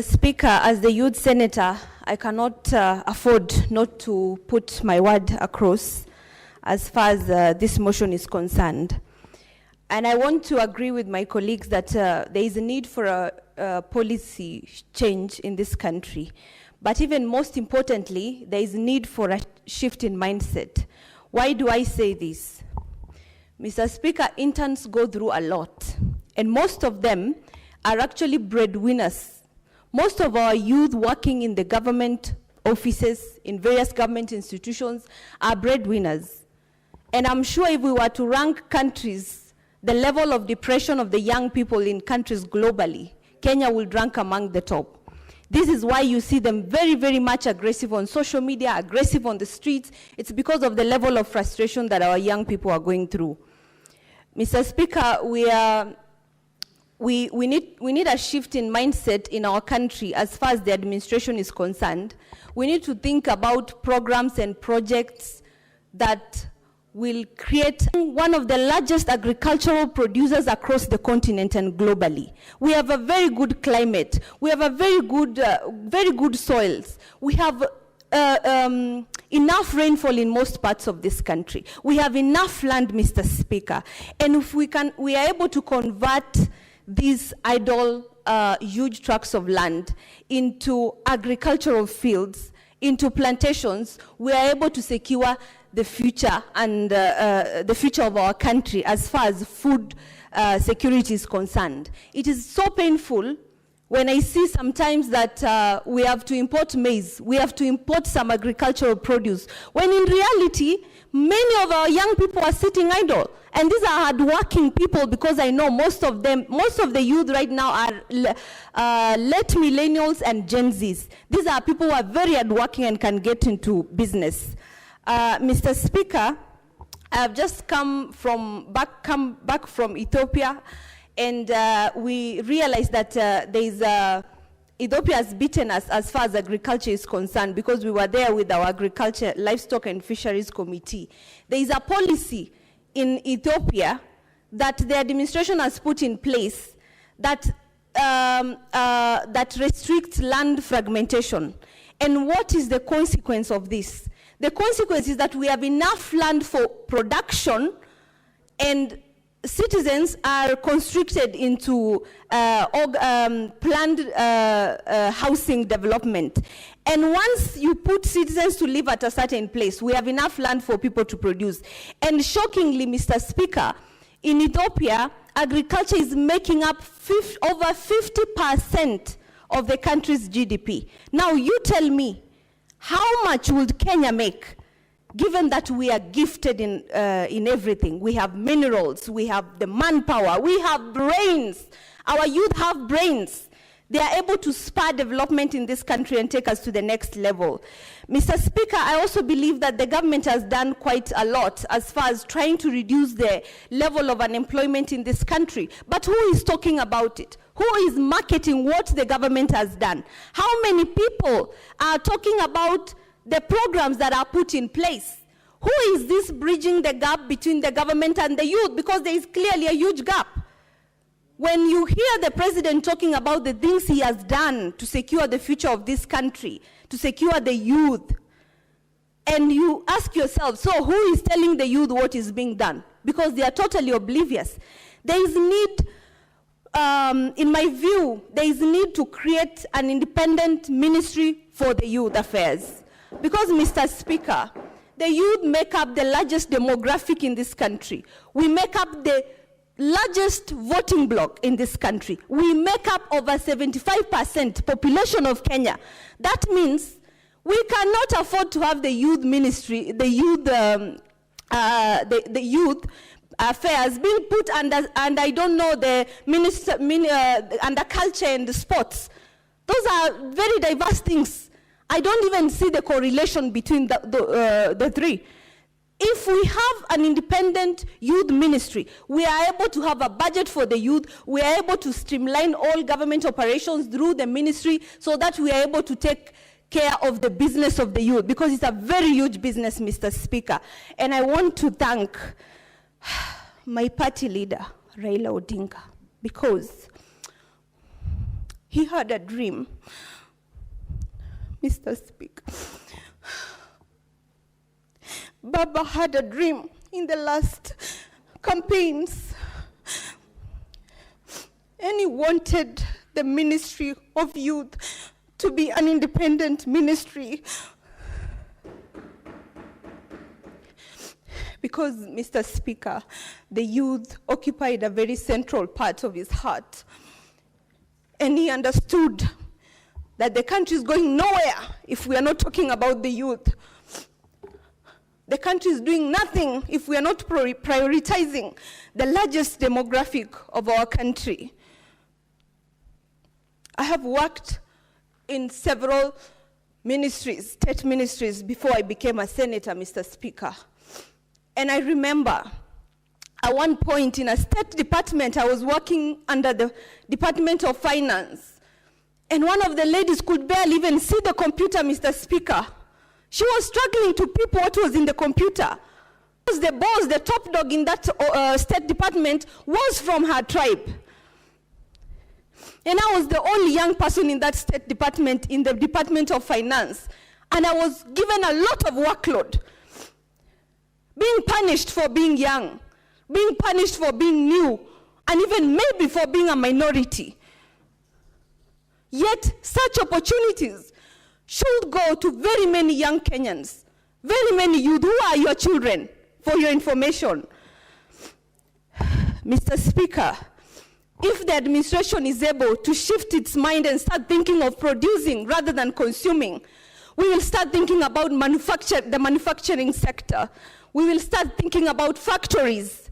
Speaker, as the youth senator, I cannot afford not to put my word across as far as this motion is concerned. And I want to agree with my colleagues that there is a need for a policy change in this country. But even most importantly, there is a need for a shift in mindset. Why do I say this? Mr. Speaker, interns go through a lot, and most of them are actually breadwinners. Most of our youth working in the government offices, in various government institutions, are breadwinners. And I'm sure if we were to rank countries, the level of depression of the young people in countries globally, Kenya will rank among the top. This is why you see them very, very much aggressive on social media, aggressive on the streets. It's because of the level of frustration that our young people are going through. Mr. Speaker, we need a shift in mindset in our country as far as the administration is concerned. We need to think about programs and projects that will create one of the largest agricultural producers across the continent and globally. We have a very good climate. We have a very good soils. We have enough rainfall in most parts of this country. We have enough land, Mr. Speaker. And if we are able to convert these idle, huge tracts of land into agricultural fields, into plantations, we are able to secure the future and the future of our country as far as food security is concerned. It is so painful when I see sometimes that we have to import maize, we have to import some agricultural produce, when in reality, many of our young people are sitting idle. And these are hardworking people, because I know most of the youth right now are late millennials and Gen Zs. These are people who are very hardworking and can get into business. Mr. Speaker, I have just come back from Ethiopia, and we realized that Ethiopia has beaten us as far as agriculture is concerned, because we were there with our Agriculture, Livestock and Fisheries Committee. There is a policy in Ethiopia that the administration has put in place that restricts land fragmentation. And what is the consequence of this? The consequence is that we have enough land for production, and citizens are constricted into planned housing development. And once you put citizens to live at a certain place, we have enough land for people to produce. And shockingly, Mr. Speaker, in Ethiopia, agriculture is making up over 50% of the country's GDP. Now, you tell me, how much would Kenya make, given that we are gifted in everything? We have minerals, we have the manpower, we have brains. Our youth have brains. They are able to spur development in this country and take us to the next level. Mr. Speaker, I also believe that the government has done quite a lot as far as trying to reduce the level of unemployment in this country. But who is talking about it? Who is marketing what the government has done? How many people are talking about the programs that are put in place? Who is this bridging the gap between the government and the youth? Because there is clearly a huge gap. When you hear the president talking about the things he has done to secure the future of this country, to secure the youth, and you ask yourself, so who is telling the youth what is being done? Because they are totally oblivious. There is need, in my view, there is need to create an independent ministry for the youth affairs. Because, Mr. Speaker, the youth make up the largest demographic in this country. We make up the largest voting bloc in this country. We make up over 75% population of Kenya. That means we cannot afford to have the youth ministry, the youth affairs being put under, and I don't know, the under culture and sports. Those are very diverse things. I don't even see the correlation between the three. If we have an independent youth ministry, we are able to have a budget for the youth, we are able to streamline all government operations through the ministry so that we are able to take care of the business of the youth, because it's a very huge business, Mr. Speaker. And I want to thank my party leader, Raila Odinga, because he had a dream. Mr. Speaker, Baba had a dream in the last campaigns, and he wanted the Ministry of Youth to be an independent ministry. Because, Mr. Speaker, the youth occupied a very central part of his heart. And he understood that the country is going nowhere if we are not talking about the youth. The country is doing nothing if we are not prioritizing the largest demographic of our country. I have worked in several ministries, state ministries, before I became a senator, Mr. Speaker. And I remember at one point in a state department, I was working under the Department of Finance. And one of the ladies could barely even see the computer, Mr. Speaker. She was struggling to peep what was in the computer. Because the boss, the top dog in that state department, was from her tribe. And I was the only young person in that state department, in the Department of Finance. And I was given a lot of workload. Being punished for being young, being punished for being new, and even maybe for being a minority. Yet such opportunities should go to very many young Kenyans, very many youth who are your children, for your information. Mr. Speaker, if the administration is able to shift its mind and start thinking of producing rather than consuming, we will start thinking about the manufacturing sector. We will start thinking about factories.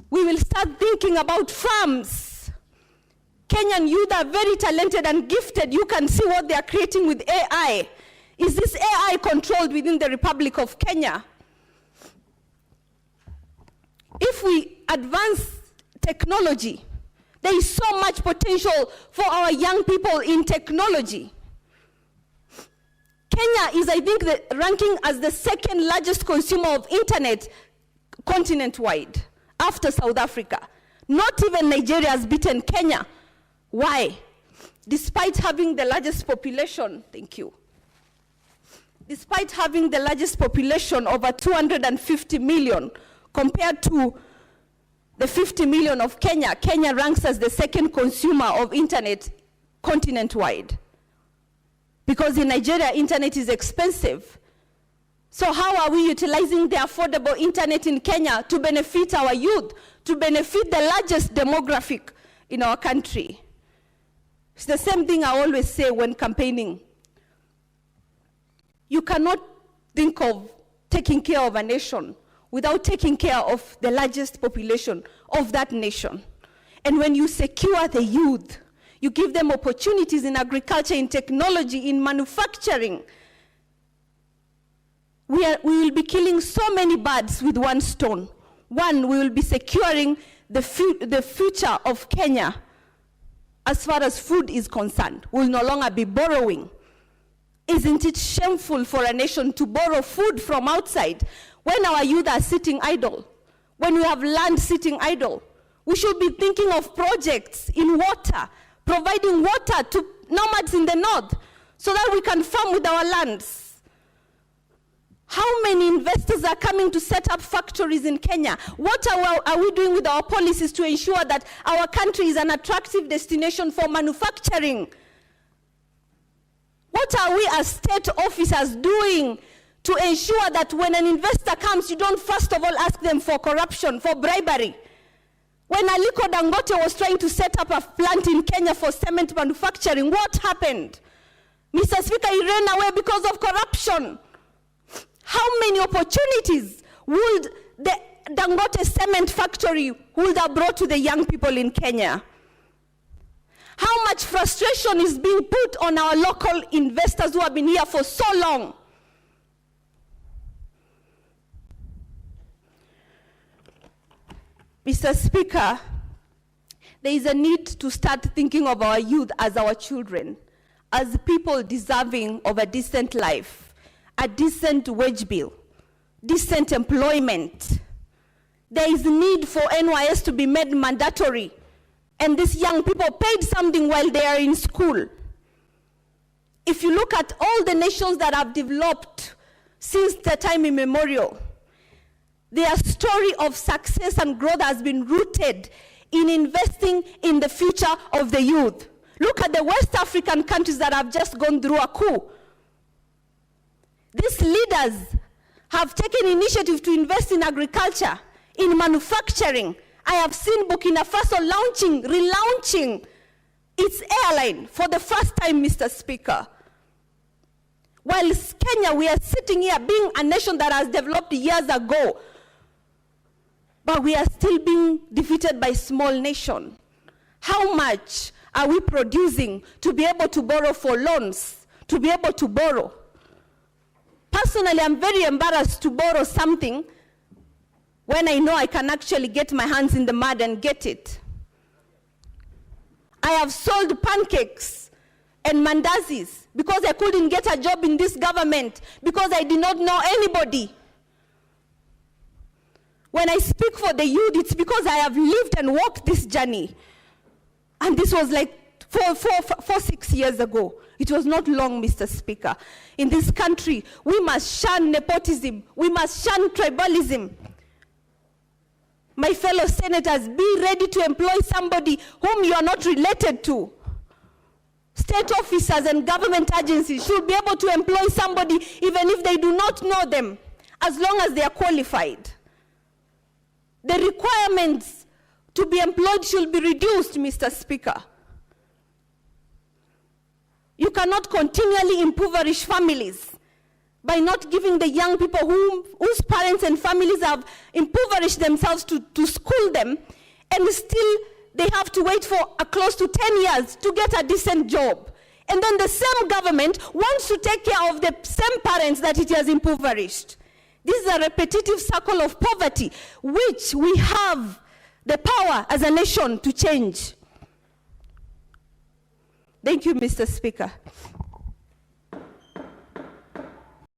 We will start thinking about farms. Kenyan youth are very talented and gifted. You can see what they are creating with AI. Is this AI controlled within the Republic of Kenya? If we advance technology, there is so much potential for our young people in technology. Kenya is, I think, ranking as the second largest consumer of internet continent-wide, after South Africa. Not even Nigeria has beaten Kenya. Why? Despite having the largest population, thank you. Despite having the largest population, over 250 million, compared to the 50 million of Kenya, Kenya ranks as the second consumer of internet continent-wide. Because in Nigeria, internet is expensive. So how are we utilizing the affordable internet in Kenya to benefit our youth, to benefit the largest demographic in our country? It's the same thing I always say when campaigning. You cannot think of taking care of a nation without taking care of the largest population of that nation. And when you secure the youth, you give them opportunities in agriculture, in technology, in manufacturing. We will be killing so many birds with one stone. One, we will be securing the future of Kenya as far as food is concerned. We will no longer be borrowing. Isn't it shameful for a nation to borrow food from outside when our youth are sitting idle? When we have land sitting idle? We should be thinking of projects in water, providing water to nomads in the north so that we can farm with our lands. How many investors are coming to set up factories in Kenya? What are we doing with our policies to ensure that our country is an attractive destination for manufacturing? What are we as state officers doing to ensure that when an investor comes, you don't first of all ask them for corruption, for bribery? When Aliko Dangote was trying to set up a plant in Kenya for cement manufacturing, what happened? Mr. Speaker, he ran away because of corruption. How many opportunities would the Dangote cement factory would have brought to the young people in Kenya? How much frustration is being put on our local investors who have been here for so long? Mr. Speaker, there is a need to start thinking of our youth as our children, as people deserving of a decent life, a decent wage bill, decent employment. There is need for NYS to be made mandatory And these young people paid something while they are in school. If you look at all the nations that have developed since the time immemorial, their story of success and growth has been rooted in investing in the future of the youth. Look at the West African countries that have just gone through a coup. These leaders have taken initiative to invest in agriculture, in manufacturing. I have seen Burkina Faso relaunching its airline for the first time, Mr. Speaker. While Kenya, we are sitting here being a nation that has developed years ago, but we are still being defeated by small nation. How much are we producing to be able to borrow for loans, to be able to borrow? Personally, I'm very embarrassed to borrow something when I know I can actually get my hands in the mud and get it. I have sold pancakes and mandazis because I couldn't get a job in this government, because I did not know anybody. When I speak for the youth, it's because I have lived and walked this journey. And this was like 6 years ago. It was not long, Mr. Speaker. In this country, we must shun nepotism. We must shun tribalism. My fellow senators, be ready to employ somebody whom you are not related to. State officers and government agencies should be able to employ somebody even if they do not know them, as long as they are qualified. The requirements to be employed should be reduced, Mr. Speaker. You cannot continually impoverish families by not giving the young people whose parents and families have impoverished themselves to school them, and still they have to wait for close to 10 years to get a decent job. And then the same government wants to take care of the same parents that it has impoverished. This is a repetitive circle of poverty, which we have the power as a nation to change. Thank you, Mr. Speaker.